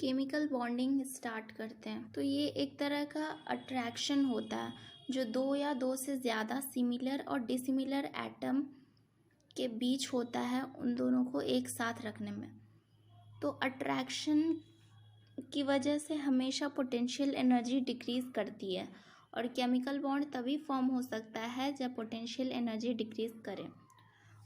Chemical bonding start करते हैं तो ये एक तरह का अट्रैक्शन होता है जो दो या दो से ज़्यादा सिमिलर और डिसिमिलर एटम के बीच होता है, उन दोनों को एक साथ रखने में। तो अट्रैक्शन की वजह से हमेशा पोटेंशियल एनर्जी डिक्रीज़ करती है और केमिकल बॉन्ड तभी फॉर्म हो सकता है जब पोटेंशियल एनर्जी डिक्रीज़ करे,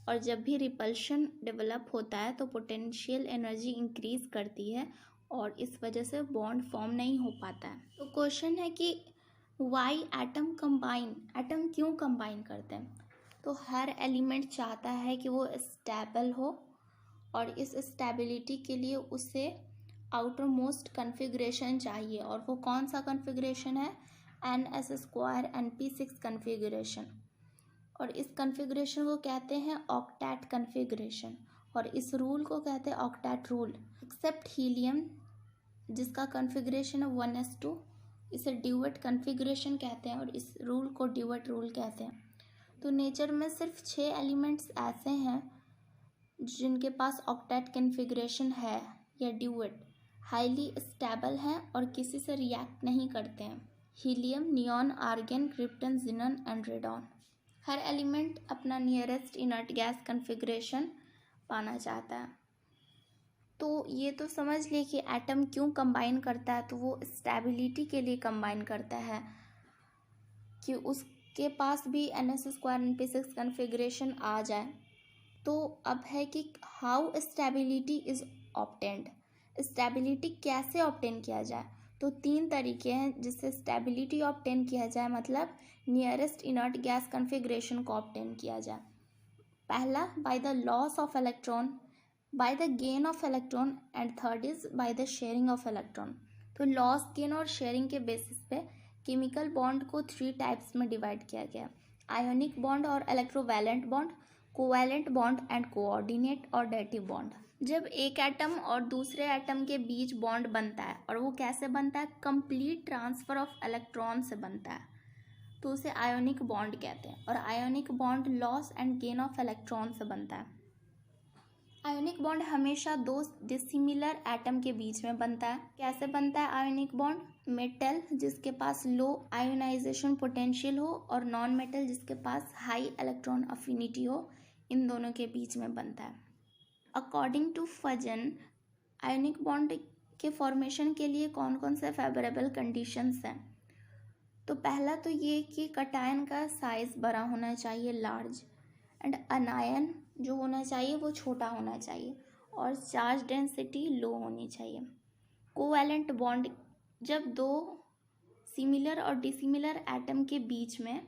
और जब भी रिपल्शन डेवलप होता है तो पोटेंशियल एनर्जी इंक्रीज़ करती है और इस वजह से बॉन्ड फॉर्म नहीं हो पाता है। तो क्वेश्चन है कि वाई एटम कंबाइन, एटम क्यों कंबाइन करते हैं? तो हर एलिमेंट चाहता है कि वो स्टेबल हो और इस स्टेबिलिटी के लिए उसे आउटर मोस्ट कन्फिग्रेशन चाहिए, और वो कौन सा कन्फिग्रेशन है? NS² NP6 configuration. और इस कन्फिग्रेशन को कहते हैं ऑक्टेट कन्फिग्रेशन, और इस रूल को कहते हैं ऑक्टेट रूल। एक्सेप्ट हीलियम जिसका कन्फिग्रेशन है 1s2, इसे ड्यूएट कन्फिग्रेशन कहते हैं और इस रूल को ड्यूएट रूल कहते हैं। तो नेचर में सिर्फ 6 एलिमेंट्स ऐसे हैं जिनके पास ऑक्टेट कन्फिग्रेशन है या ड्यूएट, हाईली स्टेबल हैं और किसी से रिएक्ट नहीं करते हैं। Helium, neon, argon, krypton, xenon and radon. हर एलिमेंट अपना नियरेस्ट इनर्ट गैस कन्फिग्रेशन पाना चाहता है। तो ये तो समझ लिए कि एटम क्यों कंबाइन करता है, तो वो स्टेबिलिटी के लिए कंबाइन करता है कि उसके पास भी NS² NP6 कन्फिग्रेशन आ जाए। तो अब है कि how stability is obtained, stability कैसे ऑब्टेन किया जाए? तो 3 तरीके हैं जिससे स्टेबिलिटी ऑब्टेन किया जाए, मतलब नियरेस्ट इनर्ट गैस कन्फिग्रेशन को ऑब्टेन किया जाए। पहला by the loss of electron, by the gain of electron, and third is by the sharing of electron. तो लॉस, गेन और शेयरिंग के बेसिस पे केमिकल बॉन्ड को 3 टाइप्स में डिवाइड किया गया: आयोनिक बॉन्ड और electrovalent bond, covalent bond and coordinate और डेटिव बॉन्ड। जब एक एटम और दूसरे एटम के बीच बॉन्ड बनता है, और वो कैसे बनता है? कंप्लीट ट्रांसफर ऑफ इलेक्ट्रॉन से बनता है, तो उसे आयोनिक बॉन्ड कहते हैं। और ionic bond loss and gain of electron से बनता है। आयोनिक बॉन्ड हमेशा 2 डिसिमिलर एटम के बीच में बनता है। कैसे बनता है आयोनिक बॉन्ड? मेटल जिसके पास लो आयोनाइजेशन पोटेंशियल हो और नॉन मेटल जिसके पास हाई इलेक्ट्रॉन अफिनिटी हो, इन दोनों के बीच में बनता है। अकॉर्डिंग टू फजन, आयोनिक बॉन्ड के फॉर्मेशन के लिए कौन कौन से फेवरेबल कंडीशंस हैं? तो पहला तो ये कि कटायन का साइज बड़ा होना चाहिए, लार्ज, एंड अनायन जो होना चाहिए वो छोटा होना चाहिए, और चार्ज डेंसिटी लो होनी चाहिए। कोवैलेंट बॉन्ड, जब 2 सिमिलर और डिसिमिलर एटम के बीच में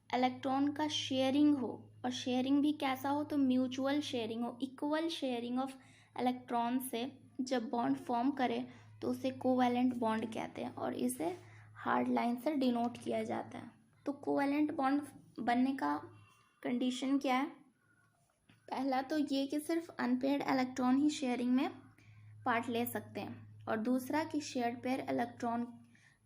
इलेक्ट्रॉन का शेयरिंग हो, और शेयरिंग भी कैसा हो? तो म्यूचुअल शेयरिंग हो, इक्वल शेयरिंग ऑफ इलेक्ट्रॉन से जब बॉन्ड फॉर्म करे तो उसे कोवैलेंट बॉन्ड कहते हैं, और इसे हार्ड लाइन से डिनोट किया जाता है। तो कोवैलेंट बॉन्ड बनने का कंडीशन क्या है? पहला तो ये कि सिर्फ अनपेयर्ड इलेक्ट्रॉन ही शेयरिंग में पार्ट ले सकते हैं, और दूसरा कि शेयर्ड पेयर इलेक्ट्रॉन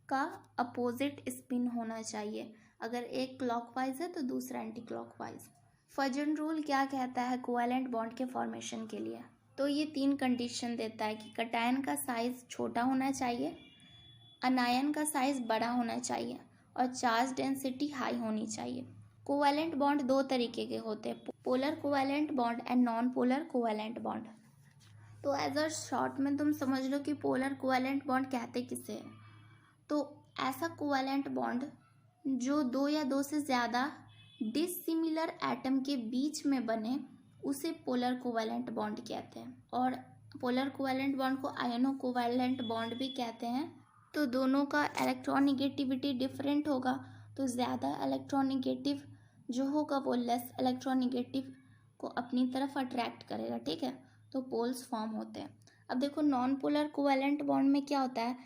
का अपोजिट स्पिन होना चाहिए। अगर एक क्लॉकवाइज है तो दूसरा एंटी क्लॉकवाइज। फजन रूल क्या कहता है कोवैलेंट बॉन्ड के फॉर्मेशन के लिए? तो ये 3 कंडीशन देता है कि कटायन का साइज छोटा होना चाहिए, अनायन का साइज बड़ा होना चाहिए, और चार्ज डेंसिटी हाई होनी चाहिए। कोवैलेंट बॉन्ड 2 तरीके के होते हैं, polar covalent bond and non polar covalent bond. तो एज अ शॉर्ट में तुम समझ लो कि पोलर कोवैलेंट बॉन्ड कहते किसे हैं? तो ऐसा कोवैलेंट बॉन्ड जो 2 या 2 से ज़्यादा डिसिमिलर एटम के बीच में बने उसे पोलर कोवैलेंट बॉन्ड कहते हैं, और पोलर कोवैलेंट बॉन्ड को आयनो कोवैलेंट बॉन्ड भी कहते हैं। तो दोनों का इलेक्ट्रॉनिगेटिविटी डिफरेंट होगा, तो ज़्यादा इलेक्ट्रॉनिगेटिव जो होगा वो लेस इलेक्ट्रॉनिगेटिव को अपनी तरफ अट्रैक्ट करेगा, ठीक है? तो पोल्स फॉर्म होते हैं। अब देखो नॉन पोलर कोवैलेंट बॉन्ड में क्या होता है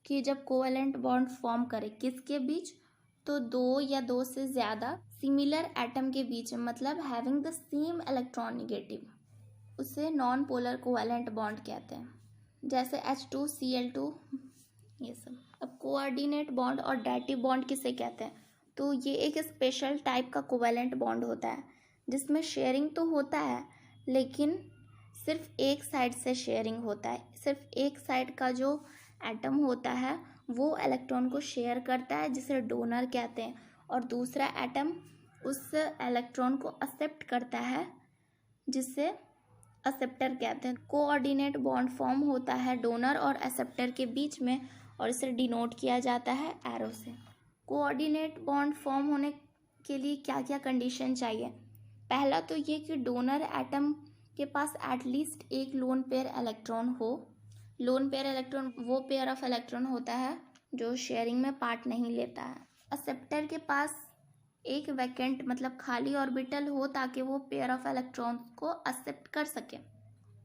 कि जब कोवैलेंट बॉन्ड फॉर्म करे किसके बीच? तो 2 या 2 से ज़्यादा सिमिलर एटम के बीच में, मतलब हैविंग द सेम इलेक्ट्रॉनिगेटिव, उसे नॉन पोलर कोवैलेंट बॉन्ड कहते हैं, जैसे H2Cl2 ये सब। अब कोऑर्डिनेट बॉन्ड और डेटिव बॉन्ड किसे कहते हैं? तो ये एक स्पेशल टाइप का कोवैलेंट बॉन्ड होता है जिसमें शेयरिंग तो होता है लेकिन सिर्फ एक साइड से शेयरिंग होता है। सिर्फ एक साइड का जो एटम होता है वो इलेक्ट्रॉन को शेयर करता है, जिसे डोनर कहते हैं, और दूसरा एटम उस इलेक्ट्रॉन को एक्सेप्ट करता है, जिसे एक्सेप्टर कहते हैं। कोऑर्डिनेट बॉन्ड फॉर्म होता है डोनर और एक्सेप्टर के बीच में, और इसे डिनोट किया जाता है एरो से। कोऑर्डिनेट बॉन्ड फॉर्म होने के लिए क्या क्या कंडीशन चाहिए? पहला तो ये कि डोनर एटम के पास एटलीस्ट एक लोन पेयर इलेक्ट्रॉन हो। लोन पेयर इलेक्ट्रॉन वो पेयर ऑफ इलेक्ट्रॉन होता है जो शेयरिंग में पार्ट नहीं लेता है। एक्सेप्टर के पास एक वैकेंट मतलब खाली ऑर्बिटल हो, ताकि वो पेयर ऑफ इलेक्ट्रॉन्स को एक्सेप्ट कर सके।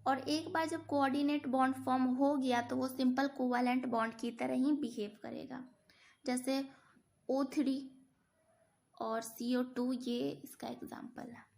और एक बार जब कोऑर्डिनेट बॉन्ड फॉर्म हो गया तो वो सिंपल कोवैलेंट बॉन्ड की तरह ही बिहेव करेगा, जैसे O3 और CO2, ये इसका एग्जाम्पल है।